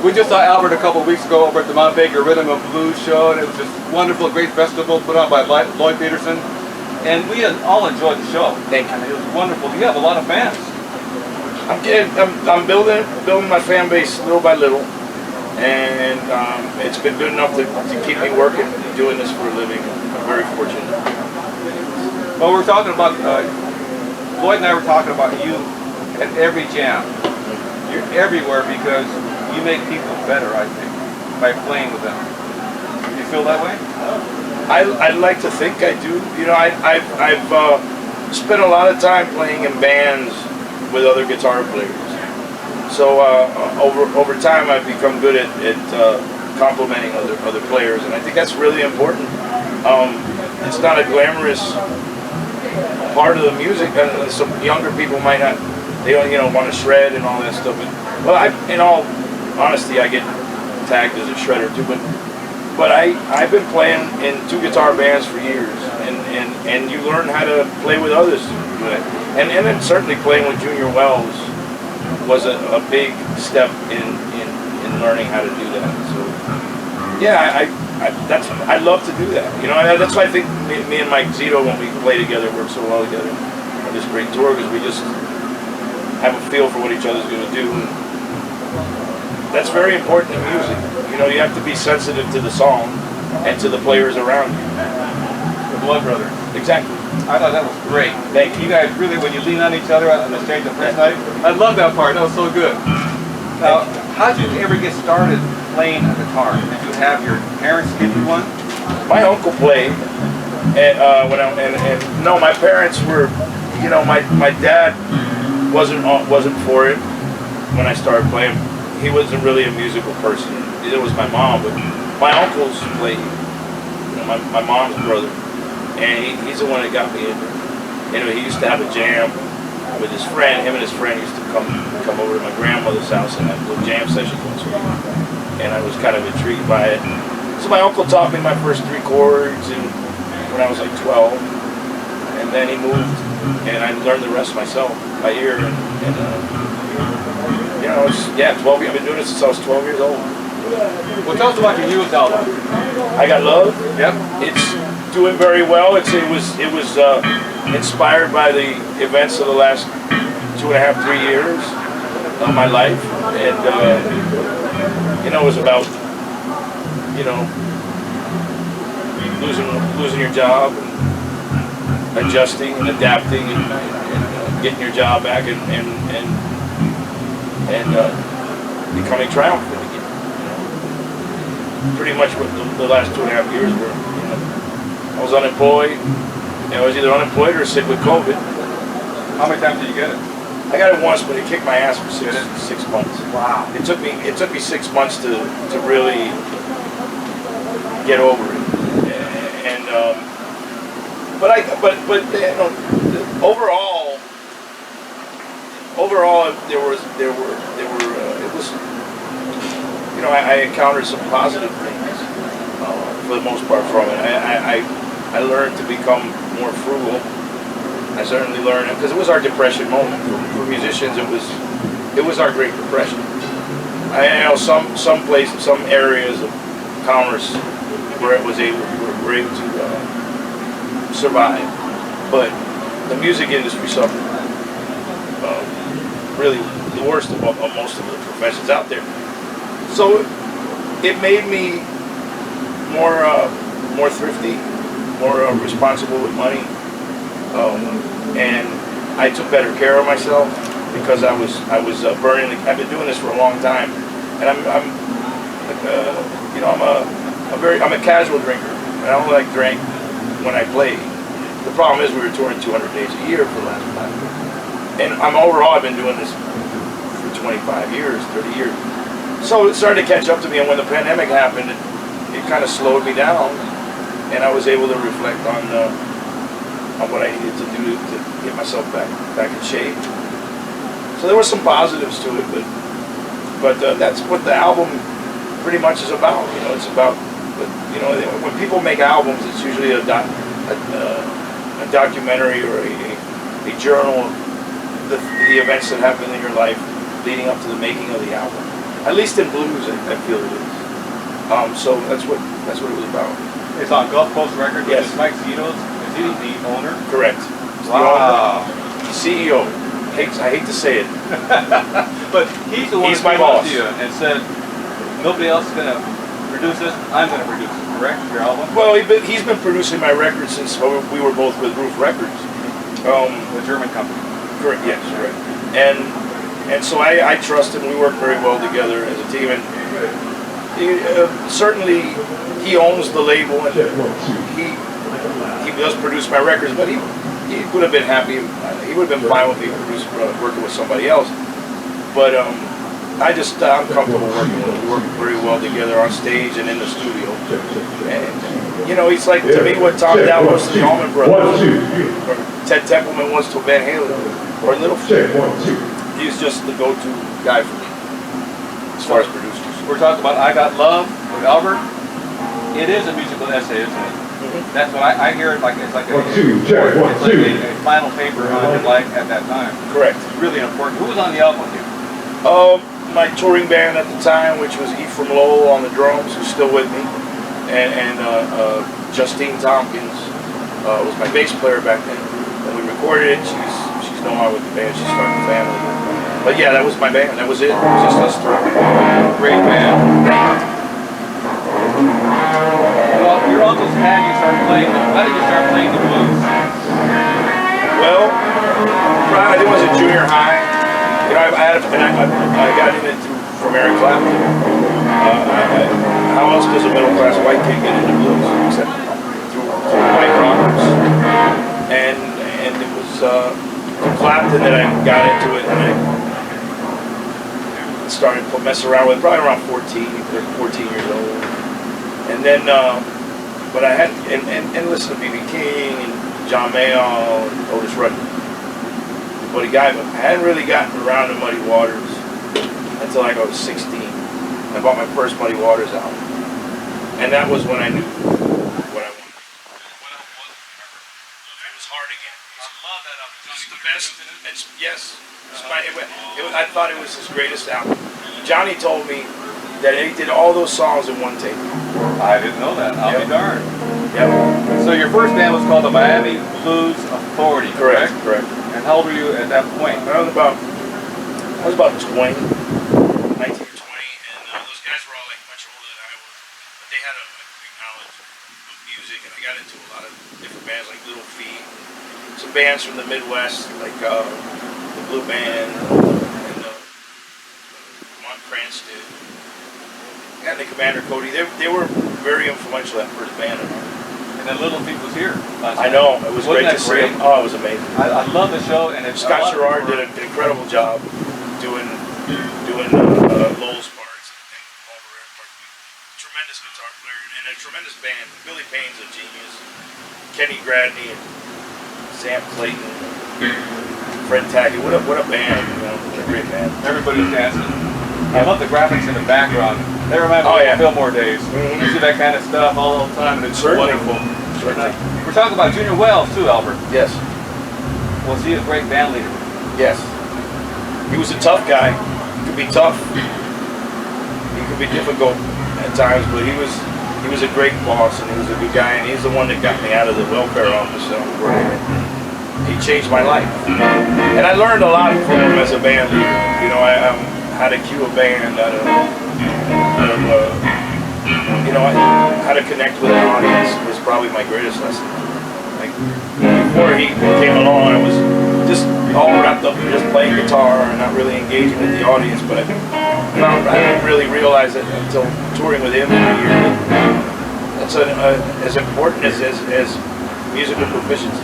We just saw Albert a couple weeks ago over at the Mount Baker Rhythm and Blues show, and it was just wonderful, great festival put on by Lloyd Peterson. And we all enjoyed the show. Thank you. I mean, it was wonderful. You have a lot of fans. I'm building my fan base little by little, and it's been good enough to keep me working, doing this for a living. I'm very fortunate. Well, we're talking about, Lloyd and I were talking about you at every jam. You're everywhere because you make people better, I think, by playing with them. Do you feel that way? I'd like to think I do. You know, I've spent a lot of time playing in bands with other guitar players. So over time, I've become good at complimenting other players, and I think that's really important. It's not a glamorous part of the music, and some younger people might not. They don't, want to shred and all that stuff. Well, in all honesty, I get tagged as a shredder too, but I've been playing in 2 guitar bands for years, and you learn how to play with others. And then certainly playing with Junior Wells was a big step in learning how to do that. So yeah, I love to do that. You know, that's why I think me and Mike Zito, when we play together, work so well together on this great tour, because we just have a feel for what each other's going to do. And that's very important in music. You know, you have to be sensitive to the song and to the players around you. The Blood Brothers. Exactly. I thought that was great. Thank you. You guys really, when you lean on each other on the stage the first night, I love that part. That was so good. Now, how did you ever get started playing a guitar? Did you have your parents give you one? My uncle played, and no, my parents were, my dad wasn't for it when I started playing. He wasn't really a musical person. It was my mom, but my uncles played. My mom's brother, and he's the one that got me into it. He used to have a jam with his friend. Him and his friend used to come over to my grandmother's house and have little jam sessions once a week. And I was kind of intrigued by it. So my uncle taught me my first 3 chords when I was like 12, and then he moved, and I learned the rest myself by ear. It's 12 years. I've been doing it since I was 12 years old. Well, tell us about your newest album. I Got Love. Yep. It's doing very well. It was inspired by the events of the last 2.5, 3 years of my life, and it was about losing your job, and adjusting and adapting, and getting your job back, and becoming triumphant again. Pretty much what the last 2.5 years were. I was unemployed. I was either unemployed or sick with COVID. How many times did you get it? I got it once, but it kicked my ass for 6 months. Wow. It took me 6 months to really get over it. And overall there were I encountered some positive things for the most part from it. I learned to become more frugal. I certainly learned, because it was our depression moment. For musicians, it was our Great Depression. I know some places, some areas of commerce where were able to survive, but the music industry suffered really the worst of most of the professions out there. So it made me more thrifty, more responsible with money, and I took better care of myself because I was burning. I've been doing this for a long time, and I'm a casual drinker, and I only like drink when I play. The problem is we were touring 200 days a year for the last 5 years, and I've been doing this for 25 years, 30 years. So it started to catch up to me, and when the pandemic happened, it kind of slowed me down, and I was able to reflect on what I needed to do to get myself back in shape. So there were some positives to it, but that's what the album pretty much is about. It's about, when people make albums, it's usually a documentary or a journal of the events that happened in your life leading up to the making of the album. At least in blues, I feel it is. So that's what it was about. It's on Gulf Coast Records. Yes. Mike Zito's. Is he the owner? Correct. Wow. CEO. I hate to say it. But he's the one He's who my came up boss. to you and said, nobody else is going to produce this. I'm going to produce it. Correct? Your album? Well, he's been producing my records since we were both with Roof Records. The German company. Correct. Yes. Correct. And so I trust him. We work very well together as a team. And certainly he owns the label and he does produce my records. But he would have been happy. He would have been fine with me working with somebody else. But I'm comfortable working with him. We work very well together on stage and in the studio. And you know, he's like to me what Tom Dowd was to the Allman Brothers, or Ted Templeman was to Van Halen, or Little Feat. He's just the go-to guy for me as far as producers. We're talking about I Got Love with Albert. It is a musical essay, isn't it? That's what I hear it like. It's like a final paper on your life at that time. Correct. It's really important. Who was on the album with you? My touring band at the time, which was Ephraim Lowell on the drums, who's still with me, and Justine Tompkins was my bass player back then. When we recorded it, she's no longer with the band. She started a family. But yeah, that was my band. That was it. It was just us three. Great band. Well, your uncles had you start playing. Why did you start playing the blues? Well, I was in junior high. You know, I got into it from Eric Clapton. How else does a middle-class white kid get into blues except through white rockers? And it was Clapton that I got into it, and I started to mess around with probably around 14 years old. And then, but I had and listen to B.B. King and John Mayall and Otis Redding. But I hadn't really gotten around to Muddy Waters until I was 16. I bought my first Muddy Waters album. And that was when I knew what I wanted. It was hard again. I love that album. It's the best. Yes. I thought it was his greatest album. Johnny told me that he did all those songs in one take. I didn't know that. I'll be darned. Yep. So your first band was called the Miami Blues Authority, correct? Correct. And how old were you at that point? I was about 20, 19 or 20, and those guys were all like much older than I was. But they had a great knowledge of music, and I got into a lot of different bands like Little Feat, some bands from the Midwest like the Blue Band and Mont Cranston, and the Commander Cody. They were very influential, that first band of mine. And then Little Feat was here last I night. know, it was great to see him. Oh, it was amazing. I love the show, and it's Scott Sherrard did an incredible job doing Lowell's parts and Paul Barrett's parts. Tremendous guitar player and a tremendous band. Billy Payne's a genius. Kenny Gradney and Sam Clayton, Fred Tackett. What a band! You know, what a great band. Everybody's dancing. I love the graphics in the background. They remind me of Fillmore days. You see that kind of stuff all the time, and it's wonderful. We're talking about Junior Wells too, Albert. Yes. Was he a great band leader? Yes. He was a tough guy. He could be tough. He could be difficult at times, but he was a great boss, and he was a good guy, and he's the one that got me out of the welfare office that I was working in. He changed my life, and I learned a lot from him as a band leader. You know, how to cue a band, how to connect with an audience was probably my greatest lesson. Like before he came along, I was just all wrapped up in just playing guitar and not really engaging with the audience. But I didn't really realize it until touring with him for a year. That's as important as musical proficiency,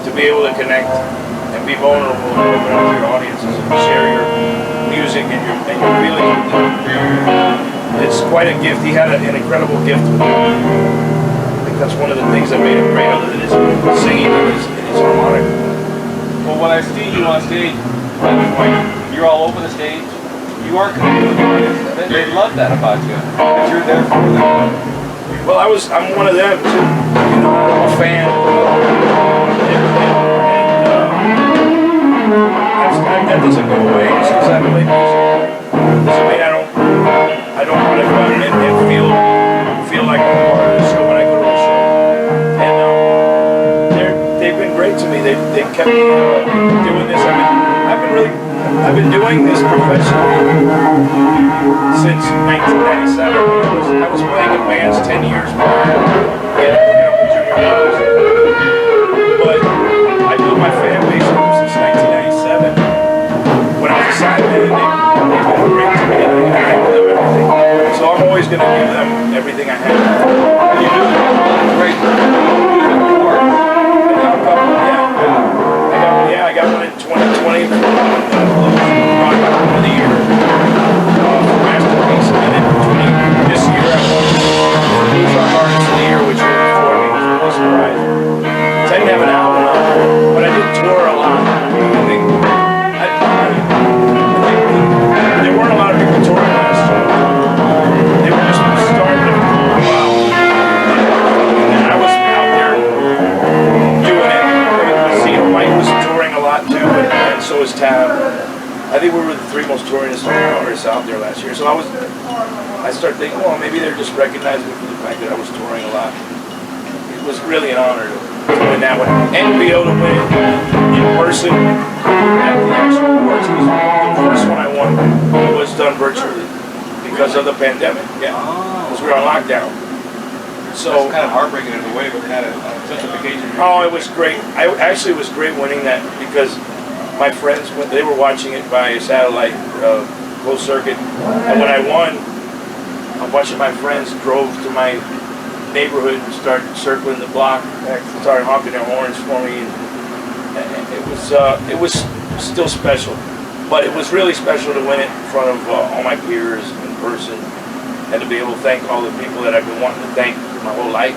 to be able to connect and be vulnerable and open up to your audiences and share your music and your feelings with them. It's quite a gift. He had an incredible gift with him. I think that's one of the things that made him great, other than his singing and his harmonic. Well, when I see you on stage, you're all over the stage. You are connected with the audience. They love that about you. That you're there for them. Well, I'm one of them too. You know, I'm a fan. That doesn't go away just because I play music. Doesn't mean I don't to me. They kept me doing this. I've been doing this professionally since 1997. I was playing in bands 10 years prior. Junior levels. But I built my fan base up since 1997. When I was a sideman, they've been great to me. I give them everything. So I'm always going to give them everything I have. You do great awards. I got one in 2020 for Rock of the Year, Masterpiece, and then this year I won Blues Rock Artist of the Year, which was for me was really surprising. So I didn't have an album out, but I did tour a lot. I think there weren't a lot of people touring last year. They were just starting to come out. And I was out there doing it. Mike was touring a lot too, and so was Tab. I think we were the 3 most touringest artists out there last year. So I started thinking, well, maybe they're just recognizing me for the fact that I was touring a lot. It was really an honor to win that one and to be able to win in person at the actual awards. The first one I won was done virtually because of the pandemic. Yeah, because we were on lockdown. So it's kind of heartbreaking in a way, but kind of justification. Oh, it was great. It was great winning that because my friends, they were watching it by satellite, closed circuit, and when I won, a bunch of my friends drove to my neighborhood and started circling the block, started honking their horns for me, and it was still special. But it was really special to win it in front of all my peers in person, and to be able to thank all the people that I've been wanting to thank my whole life.